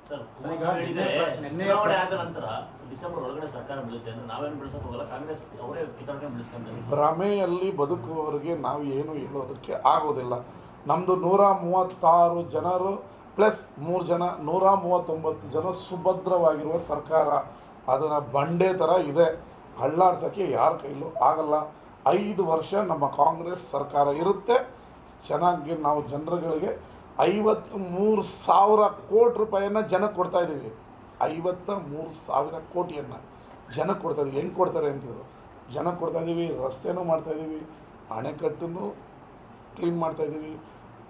Sir ಚುನಾವಣೆ ಆದ ನಂತರ ಡಿಸೆಂಬರ್ ಒಳಗಡೆ ಸರ್ಕಾರ ಬೀಳುತ್ತೆ ಅಂದ್ರೆ ನಾವೇನು ಬಿಡಿಸೋಕೆ ಹೋಗಲ್ಲ, ಕಾಂಗ್ರೆಸ್ ಅವರೇ ವಿತರಣೆ ಬಿಡಿಸ್ಕೊಂತಾರೆ. ಭ್ರಮೆಯಲ್ಲಿ ಬದುಕುವವರಿಗೆ ನಾವು ಏನು ಹೇಳೋದಕ್ಕೆ ಆಗೋದಿಲ್ಲ. ನಮ್ಮದು 136 ಜನರು ಪ್ಲಸ್ 3 ಜನ 139 ಜನ ಸುಭದ್ರವಾಗಿರುವ ಸರ್ಕಾರ. ಅದರ ಬಂಡೆ ಥರ ಇದೆ, ಹಳ್ಳಾಡ್ಸೋಕ್ಕೆ ಯಾರ ಕೈಲೂ ಆಗಲ್ಲ. 5 ವರ್ಷ ನಮ್ಮ ಕಾಂಗ್ರೆಸ್ ಸರ್ಕಾರ ಇರುತ್ತೆ. ಚೆನ್ನಾಗಿ ನಾವು ಜನರುಗಳಿಗೆ 53,000 ಕೋಟಿ ರೂಪಾಯಿಯನ್ನು ಜನಕ್ಕೆ ಕೊಡ್ತಾ ಇದ್ದೀವಿ. 53,000 ಕೋಟಿಯನ್ನು ಜನಕ್ಕೆ ಕೊಡ್ತಾ ಇದ್ದೀವಿ. ಹೆಂಗೆ ಕೊಡ್ತಾರೆ ಅಂತಿದ್ರು, ಜನಕ್ಕೆ ಕೊಡ್ತಾ ಇದ್ದೀವಿ. ರಸ್ತೆನೂ ಮಾಡ್ತಾಯಿದ್ದೀವಿ, ಅಣೆಕಟ್ಟನ್ನು ಕ್ಲೀನ್ ಮಾಡ್ತಾಯಿದ್ದೀವಿ,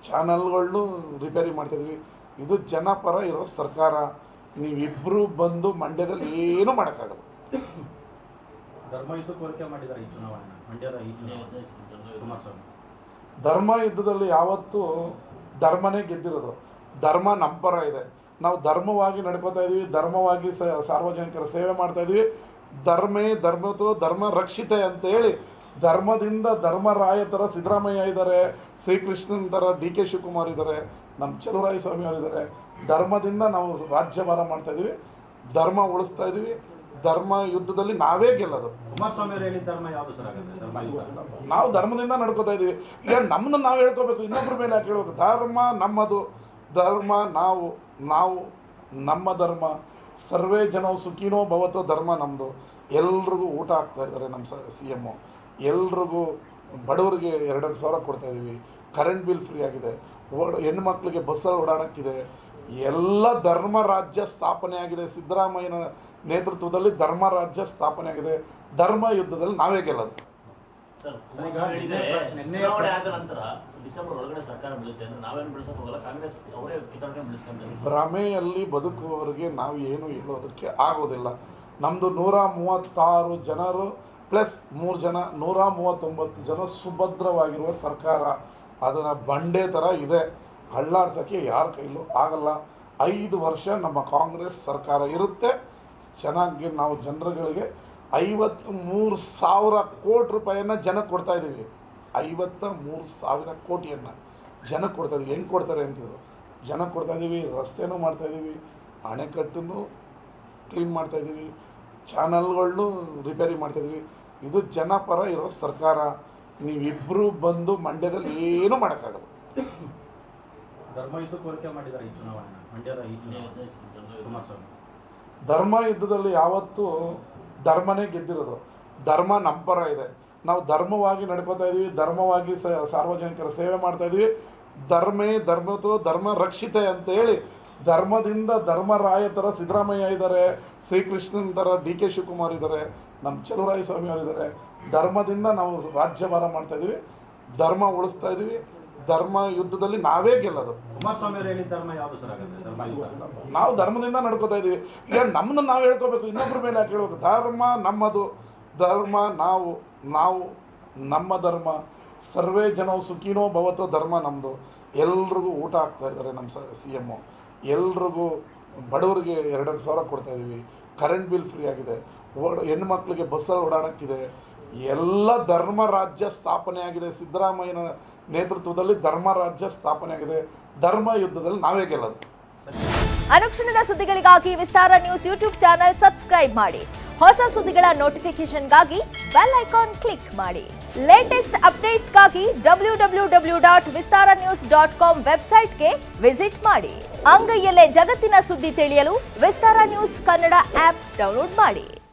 ಚಾನಲ್ಗಳನ್ನೂ ರಿಪೇರಿ ಮಾಡ್ತಾಯಿದ್ದೀವಿ. ಇದು ಜನಪರ ಇರೋ ಸರ್ಕಾರ. ನೀವಿಬ್ಬರು ಬಂದು ಮಂಡ್ಯದಲ್ಲಿ ಏನೂ ಮಾಡೋಕ್ಕಾಗಲ್ಲ. ಧರ್ಮ ಯುದ್ಧ ಕೋರಿಕೆ ಮಾಡಿದ್ದಾರೆ ಈ ಚುನಾವಣೆ ಮಂಡ್ಯದ ಈ ಕುಮಾರಸ್ವಾಮಿ. ಧರ್ಮ ಯುದ್ಧದಲ್ಲಿ ಯಾವತ್ತೂ ಧರ್ಮನೇ ಗೆದ್ದಿರೋದು. ಧರ್ಮ ನಮ್ಮ ಪರ ಇದೆ. ನಾವು ಧರ್ಮವಾಗಿ ನಡ್ಕೋತಾ ಇದ್ದೀವಿ, ಧರ್ಮವಾಗಿ ಸಾರ್ವಜನಿಕರ ಸೇವೆ ಮಾಡ್ತಾಯಿದ್ದೀವಿ. ಧರ್ಮೇ ಧರ್ಮತೋ ಧರ್ಮ ರಕ್ಷಿತೆ ಅಂತೇಳಿ ಧರ್ಮದಿಂದ ಧರ್ಮರಾಯ ಥರ ಸಿದ್ದರಾಮಯ್ಯ ಇದ್ದಾರೆ, ಶ್ರೀಕೃಷ್ಣನ್ ಥರ ಡಿ ಕೆ ಶಿವಕುಮಾರ್ ಇದ್ದಾರೆ, ನಮ್ಮ ಚಲುವರಾಯ ಸ್ವಾಮಿ ಅವರಿದ್ದಾರೆ. ಧರ್ಮದಿಂದ ನಾವು ರಾಜ್ಯಭಾರ ಮಾಡ್ತಾಯಿದ್ದೀವಿ, ಧರ್ಮ ಉಳಿಸ್ತಾ ಇದ್ದೀವಿ. ಧರ್ಮ ಯುದ್ಧದಲ್ಲಿ ನಾವೇ ಗೆಲ್ಲೋದು. ಕುಮಾರಸ್ವಾಮಿ ಅವರು ಹೇಳಿದ ಧರ್ಮ ಯಾವುದು ಸರ್ ಆಗುತ್ತೆ? ನಾವು ಧರ್ಮದಿಂದ ನಡ್ಕೋತಾ ಇದ್ದೀವಿ. ಈಗ ನಮ್ಮನ್ನು ನಾವು ಹೇಳ್ಕೋಬೇಕು, ಇನ್ನೊಬ್ಬರ ಮೇಲೆ ಯಾಕೆ ಹೇಳ್ಬೇಕು? ಧರ್ಮ ನಮ್ಮದು, ಧರ್ಮ ನಾವು ನಮ್ಮ ಧರ್ಮ. ಸರ್ವೇ ಜನವು ಸುಖಿನೋ ಭವತೋ ಧರ್ಮ ನಮ್ಮದು. ಎಲ್ರಿಗೂ ಊಟ ಆಗ್ತಾ ಇದ್ದಾರೆ ನಮ್ಮ CM. ಎಲ್ರಿಗೂ ಬಡವರಿಗೆ 2,000 ಸಾವಿರ ಕೊಡ್ತಾಯಿದ್ದೀವಿ. ಕರೆಂಟ್ ಬಿಲ್ ಫ್ರೀ ಆಗಿದೆ. ಹೆಣ್ಮಕ್ಳಿಗೆ ಬಸ್ಸಲ್ಲಿ ಓಡಾಡೋಕ್ಕಿದೆ. ಎಲ್ಲ ಧರ್ಮ ರಾಜ್ಯ ಸ್ಥಾಪನೆ ಆಗಿದೆ. ಸಿದ್ದರಾಮಯ್ಯನ ನೇತೃತ್ವದಲ್ಲಿ ಧರ್ಮ ರಾಜ್ಯ ಸ್ಥಾಪನೆ ಆಗಿದೆ. ಧರ್ಮ ಯುದ್ಧದಲ್ಲಿ ನಾವೇ ಗೆಲ್ಲೋದು. ಚುನಾವಣೆ ಆದ ನಂತರ ಡಿಸೆಂಬರ್ ಒಳಗಡೆ ಸರ್ಕಾರ ಬೀಳುತ್ತೆ ಅಂದ್ರೆ ನಾವೇನು ಬಿಡಿಸೋಕೆ ಹೋಗಲ್ಲ, ಕಾಂಗ್ರೆಸ್ ಅವರೇ ವಿತರಣೆ ಬಿಡಿಸ್ಕೊಂತಾರೆ. ಭ್ರಮೆಯಲ್ಲಿ ಬದುಕುವವರಿಗೆ ನಾವು ಏನು ಹೇಳೋದಕ್ಕೆ ಆಗೋದಿಲ್ಲ. ನಮ್ಮದು 136 ಜನರು ಪ್ಲಸ್ 3 ಜನ 139 ಜನ ಸುಭದ್ರವಾಗಿರುವ ಸರ್ಕಾರ. ಅದರ ಬಂಡೆ ಥರ ಇದೆ, ಹಳ್ಳಾಡ್ಸೋಕ್ಕೆ ಯಾರ ಕೈಲೂ ಆಗಲ್ಲ. 5 ವರ್ಷ ನಮ್ಮ ಕಾಂಗ್ರೆಸ್ ಸರ್ಕಾರ ಇರುತ್ತೆ. ಚೆನ್ನಾಗಿ ನಾವು ಜನರುಗಳಿಗೆ 53,000 ಕೋಟಿ ರೂಪಾಯಿಯನ್ನು ಜನಕ್ಕೆ ಕೊಡ್ತಾ ಇದ್ದೀವಿ. 53,000 ಕೋಟಿಯನ್ನು ಜನಕ್ಕೆ ಕೊಡ್ತಾ ಇದ್ದೀವಿ. ಹೆಂಗೆ ಕೊಡ್ತಾರೆ ಅಂತಿದ್ರು, ಜನಕ್ಕೆ ಕೊಡ್ತಾ ಇದ್ದೀವಿ. ರಸ್ತೆನೂ ಮಾಡ್ತಾಯಿದ್ದೀವಿ, ಅಣೆಕಟ್ಟನ್ನು ಕ್ಲೀನ್ ಮಾಡ್ತಾಯಿದ್ದೀವಿ, ಚಾನಲ್ಗಳನ್ನೂ ರಿಪೇರಿ ಮಾಡ್ತಾಯಿದ್ದೀವಿ. ಇದು ಜನಪರ ಇರೋ ಸರ್ಕಾರ. ನೀವಿಬ್ಬರು ಬಂದು ಮಂಡ್ಯದಲ್ಲಿ ಏನೂ ಮಾಡೋಕ್ಕಾಗಲ್ಲ. ಧರ್ಮ ಯುದ್ಧ ಕೋರಿಕೆ ಮಾಡಿದ್ದಾರೆ ಈ ಚುನಾವಣೆ ಮಂಡ್ಯದ ಈ ಕುಮಾರಸ್ವಾಮಿ. ಧರ್ಮ ಯುದ್ಧದಲ್ಲಿ ಯಾವತ್ತೂ ಧರ್ಮನೇ ಗೆದ್ದಿರೋದು. ಧರ್ಮ ನಮ್ಮ ಪರ ಇದೆ. ನಾವು ಧರ್ಮವಾಗಿ ನಡ್ಕೋತಾ ಇದ್ದೀವಿ, ಧರ್ಮವಾಗಿ ಸಾರ್ವಜನಿಕರ ಸೇವೆ ಮಾಡ್ತಾಯಿದ್ದೀವಿ. ಧರ್ಮೇ ಧರ್ಮತೋ ಧರ್ಮ ರಕ್ಷಿತೆ ಅಂತೇಳಿ ಧರ್ಮದಿಂದ ಧರ್ಮರಾಯ ಥರ ಸಿದ್ದರಾಮಯ್ಯ ಇದ್ದಾರೆ, ಶ್ರೀಕೃಷ್ಣನ್ ಥರ ಡಿ ಕೆ ಶಿವಕುಮಾರ್ ಇದ್ದಾರೆ, ನಮ್ಮ ಚಲುವರಾಯ ಸ್ವಾಮಿ ಅವರಿದ್ದಾರೆ. ಧರ್ಮದಿಂದ ನಾವು ರಾಜ್ಯಭಾರ ಮಾಡ್ತಾಯಿದ್ದೀವಿ, ಧರ್ಮ ಉಳಿಸ್ತಾ ಇದ್ದೀವಿ. ಧರ್ಮ ಯುದ್ಧದಲ್ಲಿ ನಾವೇ ಗೆಲ್ಲೋದು. ಕುಮಾರಸ್ವಾಮಿ ಅವರು ಹೇಳಿದ ಧರ್ಮ ಯಾವುದು ಸರ್ ಆಗುತ್ತೆ? ನಾವು ಧರ್ಮದಿಂದ ನಡ್ಕೋತಾ ಇದ್ದೀವಿ. ಈಗ ನಮ್ಮನ್ನು ನಾವು ಹೇಳ್ಕೋಬೇಕು, ಇನ್ನೊಬ್ಬರ ಮೇಲೆ ಯಾಕೆ ಹೇಳ್ಬೇಕು? ಧರ್ಮ ನಮ್ಮದು, ಧರ್ಮ ನಾವು ನಮ್ಮ ಧರ್ಮ. ಸರ್ವೇ ಜನವು ಸುಖಿನೋ ಭವತೋ ಧರ್ಮ ನಮ್ಮದು. ಎಲ್ರಿಗೂ ಊಟ ಆಗ್ತಾ ಇದ್ದಾರೆ ನಮ್ಮ CM. ಎಲ್ರಿಗೂ ಬಡವರಿಗೆ 2,000 ಸಾವಿರ ಕೊಡ್ತಾಯಿದ್ದೀವಿ. ಕರೆಂಟ್ ಬಿಲ್ ಫ್ರೀ ಆಗಿದೆ. ಹೆಣ್ಮಕ್ಳಿಗೆ ಬಸ್ಸಲ್ಲಿ ಓಡಾಡೋಕ್ಕಿದೆ. ಎಲ್ಲ ಧರ್ಮ ರಾಜ್ಯ ಸ್ಥಾಪನೆ ಆಗಿದೆ. ಸಿದ್ದರಾಮಯ್ಯನ ನೇತೃತ್ವದಲ್ಲಿ ಧರ್ಮ ರಾಜ್ಯ ಸ್ಥಾಪನೆ ಆಗಿದೆ. ಧರ್ಮ ಯುದ್ಧದಲ್ಲಿ ನಾವೇ ಗೆಲ್ಲೋದು. ಅನುಕ್ಷಣದ ಸುದ್ದಿಗಳಿಗಾಗಿ ವಿಸ್ತಾರ ನ್ಯೂಸ್ ಯೂಟ್ಯೂಬ್ ಚಾನೆಲ್ ಸಬ್ಸ್ಕ್ರೈಬ್ ಮಾಡಿ. ಹೊಸ ಸುದ್ದಿಗಳ ನೋಟಿಫಿಕೇಶನ್ಗಾಗಿ ಬೆಲ್ ಐಕಾನ್ ಕ್ಲಿಕ್ ಮಾಡಿ. ಲೇಟೆಸ್ಟ್ ಅಪ್ಡೇಟ್ಸ್ಗಾಗಿ www.vistaranews.com ವೆಬ್ಸೈಟ್ಗೆ ವಿಸಿಟ್ ಮಾಡಿ. ಅಂಗೈಯಲ್ಲೇ ಜಗತ್ತಿನ ಸುದ್ದಿ ತಿಳಿಯಲು ವಿಸ್ತಾರ ನ್ಯೂಸ್ ಕನ್ನಡ ಆಪ್ ಡೌನ್ಲೋಡ್ ಮಾಡಿ.